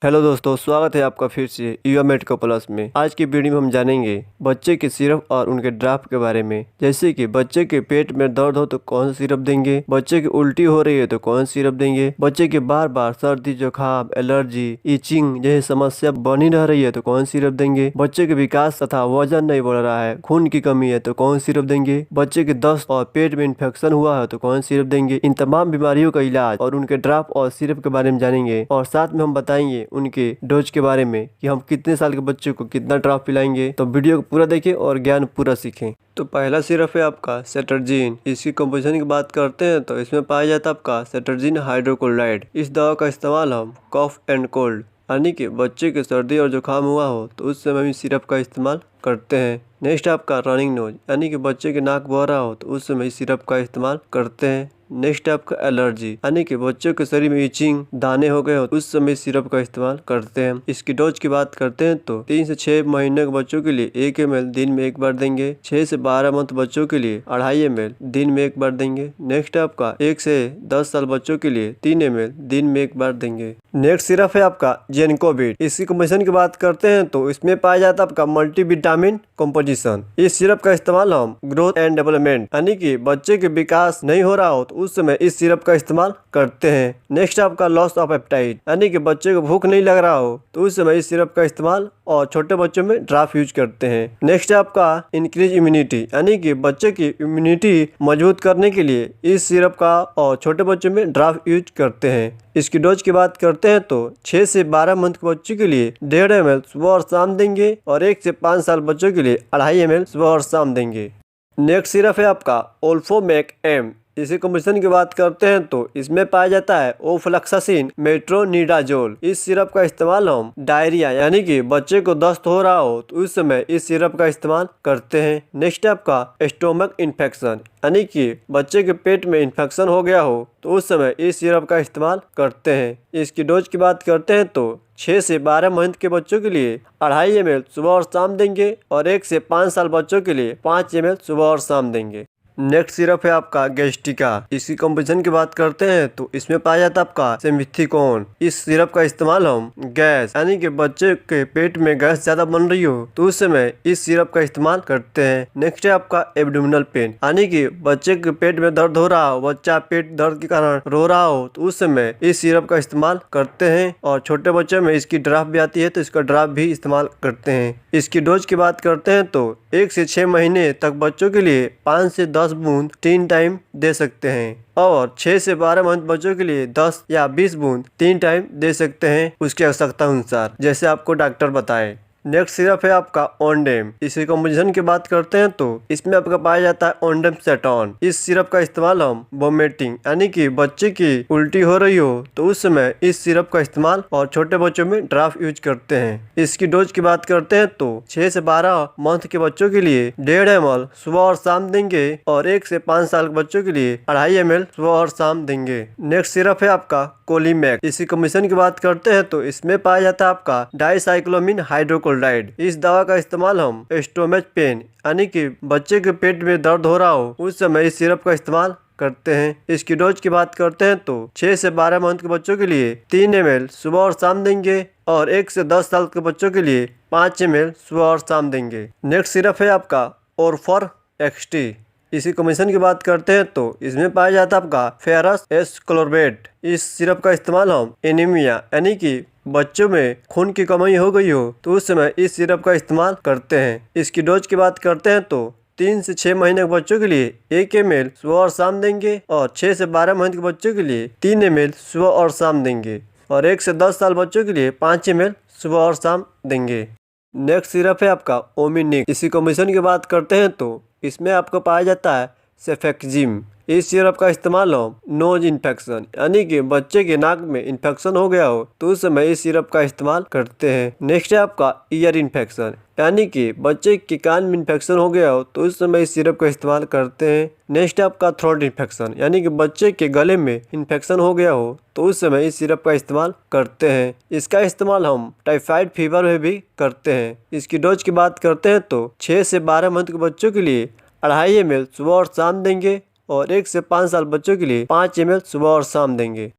Hello दोस्तों, स्वागत है आपका फिर से युवा मेडिकल प्लस में। आज की वीडियो में हम जानेंगे बच्चे के सिरप और उनके ड्राफ्ट के बारे में। जैसे कि बच्चे के पेट में दर्द हो तो कौन सा सिरप देंगे, बच्चे की उल्टी हो रही है तो कौन सा सिरप देंगे, बच्चे के बार बार सर्दी जुकाम एलर्जी इचिंग जैसी समस्या बनी रह रही है तो कौन सा सिरप देंगे, बच्चे के विकास तथा वजन नहीं बढ़ रहा है, खून की कमी है तो कौन सा सिरप देंगे, बच्चे के दस्त और पेट में इन्फेक्शन हुआ है तो कौन सा सिरप देंगे। इन तमाम बीमारियों का इलाज और उनके ड्राफ्ट और सिरप के बारे में जानेंगे और साथ में हम बताएंगे उनके डोज के बारे में कि हम कितने साल के बच्चे को कितना ड्राफ्ट पिलाएंगे। तो वीडियो को पूरा देखें और ज्ञान पूरा सीखें। तो पहला सिरप है आपका सेटर्जिन। इसकी कंपोजिशन की बात करते हैं तो इसमें पाया जाता है आपका सेटर्जिन हाइड्रोक्लोराइड। इस दवा का इस्तेमाल हम कफ एंड कोल्ड यानी कि बच्चे के सर्दी और जुकाम हुआ हो तो उस समय भी सिरप का इस्तेमाल करते हैं। नेक्स्ट आपका रनिंग नोज यानी कि बच्चे के नाक बह रहा हो तो उस समय सिरप का इस्तेमाल करते हैं। नेक्स्ट आपका एलर्जी यानी कि बच्चों के शरीर में इचिंग दाने हो गए हो उस समय सिरप का इस्तेमाल करते हैं। इसकी डोज की बात करते हैं तो 3 से 6 महीने के बच्चों के लिए 1 ml दिन में एक बार देंगे। 6 से 12 मंथ बच्चों के लिए 2.5 ml दिन में एक बार देंगे। नेक्स्ट आपका 1 से 10 साल बच्चों के लिए 3 ml दिन में एक बार देंगे। नेक्स्ट सिरप है आपका जेनकोविड। इसकी कंपोजिशन की बात करते हैं तो इसमें पाया जाता है आपका मल्टीविटामिन कंपोजिशन। इस सिरप का इस्तेमाल हम ग्रोथ एंड डेवलपमेंट यानी कि बच्चे के विकास नहीं हो रहा हो तो उस समय इस सिरप का इस्तेमाल करते हैं। नेक्स्ट आपका लॉस ऑफ एपेटाइट यानी कि बच्चे को भूख नहीं लग रहा हो तो उस समय इस सिरप का इस्तेमाल और छोटे बच्चों में ड्राफ्ट यूज करते हैं। नेक्स्ट आपका इंक्रीज इम्यूनिटी यानी कि बच्चे की इम्यूनिटी मजबूत करने के लिए इस सिरप का और छोटे बच्चों में ड्राफ्ट यूज करते हैं। इसकी डोज की बात करते हैं तो 6 से 12 मंथ के बच्चों के लिए 1.5 ml सुबह और शाम देंगे और 1 से 5 साल बच्चों के लिए 2.5 ml सुबह और शाम देंगे। नेक्स्ट सिरप है आपका ओल्फोमेक एम। इसी कंपोजिशन की बात करते हैं तो इसमें पाया जाता है ओफ्लैक्सासिन मेट्रोनिडाजोल। इस सिरप का इस्तेमाल हम डायरिया यानी कि बच्चे को दस्त हो रहा हो तो उस समय इस सिरप का इस्तेमाल करते हैं। नेक्स्ट आपका स्टोमक इन्फेक्शन यानी कि बच्चे के पेट में इन्फेक्शन हो गया हो तो उस समय इस सिरप का इस्तेमाल करते हैं। इसकी डोज की बात करते हैं तो 6 से 12 महीने के बच्चों के लिए 2.5 ml सुबह और शाम देंगे और 1 से 5 साल बच्चों के लिए 5 ml सुबह और शाम देंगे। नेक्स्ट सिरप है आपका गैस्टिका। इसकी कंपोजिशन की बात करते हैं तो इसमें पाया जाता है आपका सेमिथिकोन। इस सिरप का इस्तेमाल हम गैस यानी कि बच्चे के पेट में गैस ज्यादा बन रही हो तो उस समय इस सिरप का इस्तेमाल करते हैं। नेक्स्ट है आपका एब्डोमिनल पेन यानी कि बच्चे के पेट में दर्द हो रहा हो, बच्चा पेट दर्द के कारण रो रहा हो तो उस समय इस सिरप का इस्तेमाल करते हैं और छोटे बच्चे में इसकी ड्राफ्ट भी आती है तो इसका ड्राफ्ट भी इस्तेमाल करते हैं। इसकी डोज की बात करते हैं तो 1 से 6 महीने तक बच्चों के लिए 5 से 10 बूंद 3 टाइम दे सकते हैं और 6 से 12 मंथ बच्चों के लिए 10 या 20 बूंद 3 टाइम दे सकते हैं उसकी आवश्यकता अनुसार जैसे आपको डॉक्टर बताए। नेक्स्ट सिरप है आपका ओंडेम। इसी कंपोजिशन की बात करते हैं तो इसमें आपका पाया जाता है ओंडेम सेटॉन। इस सिरप का इस्तेमाल हम वोमिटिंग यानी कि बच्चे की उल्टी हो रही हो तो उस समय इस सिरप का इस्तेमाल और छोटे बच्चों में ड्राफ्ट यूज करते हैं। इसकी डोज की बात करते हैं तो 6 से 12 मंथ के बच्चों के लिए 1.5 ml सुबह और शाम देंगे और 1 से 5 साल के बच्चों के लिए 2.5 ml सुबह और शाम देंगे। नेक्स्ट सिरप है आपका कोलीमैक। इसी कंपोजिशन की बात करते हैं तो इसमें पाया जाता है आपका डाइसाइक्लोमिन हाइड्रोक्लोराइड। इस दवा का इस्तेमाल हम स्टोमच पेन यानी कि बच्चे के पेट में दर्द हो रहा हो उस समय इस सिरप का इस्तेमाल करते हैं। इसकी डोज की बात करते हैं तो 6 से 12 मंथ के बच्चों के लिए 3 ml सुबह और शाम देंगे और 1 से 10 साल के बच्चों के लिए 5 ml सुबह और शाम देंगे। नेक्स्ट सिरप है आपका ओरफर एक्सटी। इसी कंपोजिशन की बात करते हैं तो इसमें पाया जाता है आपका फेरस एस्कोर्बेट। इस सिरप का इस्तेमाल हम एनीमिया यानी कि बच्चों में खून की कमी हो गई हो तो उस समय इस सिरप का इस्तेमाल करते हैं। इसकी डोज की बात करते हैं तो 3 से 6 महीने के बच्चों के लिए 1 ml सुबह और शाम देंगे और 6 से 12 महीने के बच्चों के लिए 3 ml सुबह और शाम देंगे और 1 से 10 साल बच्चों के लिए 5 ml सुबह और शाम देंगे। नेक्स्ट सिरप है आपका ओमिनिक। इसी कंपोजिशन की बात करते हैं तो इसमें आपको पाया जाता है सेफेक्जिम। इस सिरप का इस्तेमाल हम नोज इन्फेक्शन यानी कि बच्चे के नाक में इन्फेक्शन हो गया हो तो उस समय इस सिरप का इस्तेमाल करते हैं। नेक्स्ट है आपका ईयर इन्फेक्शन यानी कि बच्चे के कान में इन्फेक्शन हो गया हो तो उस समय इस सिरप का इस्तेमाल करते हैं। नेक्स्ट है आपका थ्रोट इन्फेक्शन यानी कि बच्चे के गले में इन्फेक्शन हो गया हो तो उस समय इस सिरप का इस्तेमाल करते हैं। इसका इस्तेमाल हम टाइफाइड फीवर में भी करते हैं। इसकी डोज की बात करते हैं तो 6 से 12 मंथ के बच्चों के लिए 2.5 ml सुबह और शाम देंगे और 1 से 5 साल बच्चों के लिए 5 ml सुबह और शाम देंगे।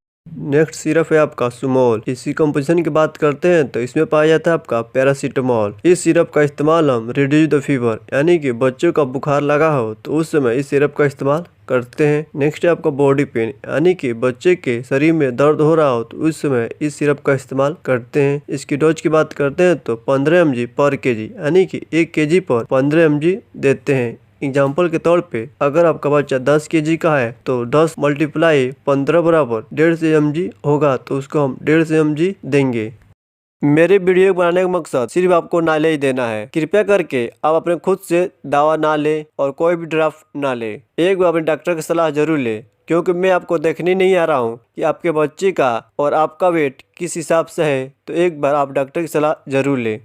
नेक्स्ट सिरप है आपका सुमोल। इसकी कंपोजिशन की बात करते हैं तो इसमें पाया जाता है आपका पैरासीटामोल। इस सिरप का इस्तेमाल हम रिड्यूस द फीवर यानी कि बच्चों का बुखार लगा हो तो उस समय इस सिरप का इस्तेमाल करते हैं। नेक्स्ट है आपका बॉडी पेन यानी कि बच्चे के शरीर में दर्द हो रहा हो तो उस समय इस सिरप का इस्तेमाल करते हैं। इसकी डोज की बात करते हैं तो 15 mg पर kg यानी कि 1 kg पर 15 mg देते हैं। एग्जाम्पल के तौर पे अगर आपका बच्चा 10 kg का है तो 10 × 15 बराबर 150 mg होगा तो उसको हम 150 mg देंगे। मेरे वीडियो बनाने का मकसद सिर्फ आपको नॉलेज देना है। कृपया करके आप अपने खुद से दवा ना लें और कोई भी ड्राफ्ट ना लें। एक बार अपने डॉक्टर की सलाह जरूर लें, क्योंकि मैं आपको देखने नहीं आ रहा हूँ कि आपके बच्चे का और आपका वेट किस हिसाब से है। तो एक बार आप डॉक्टर की सलाह जरूर लें।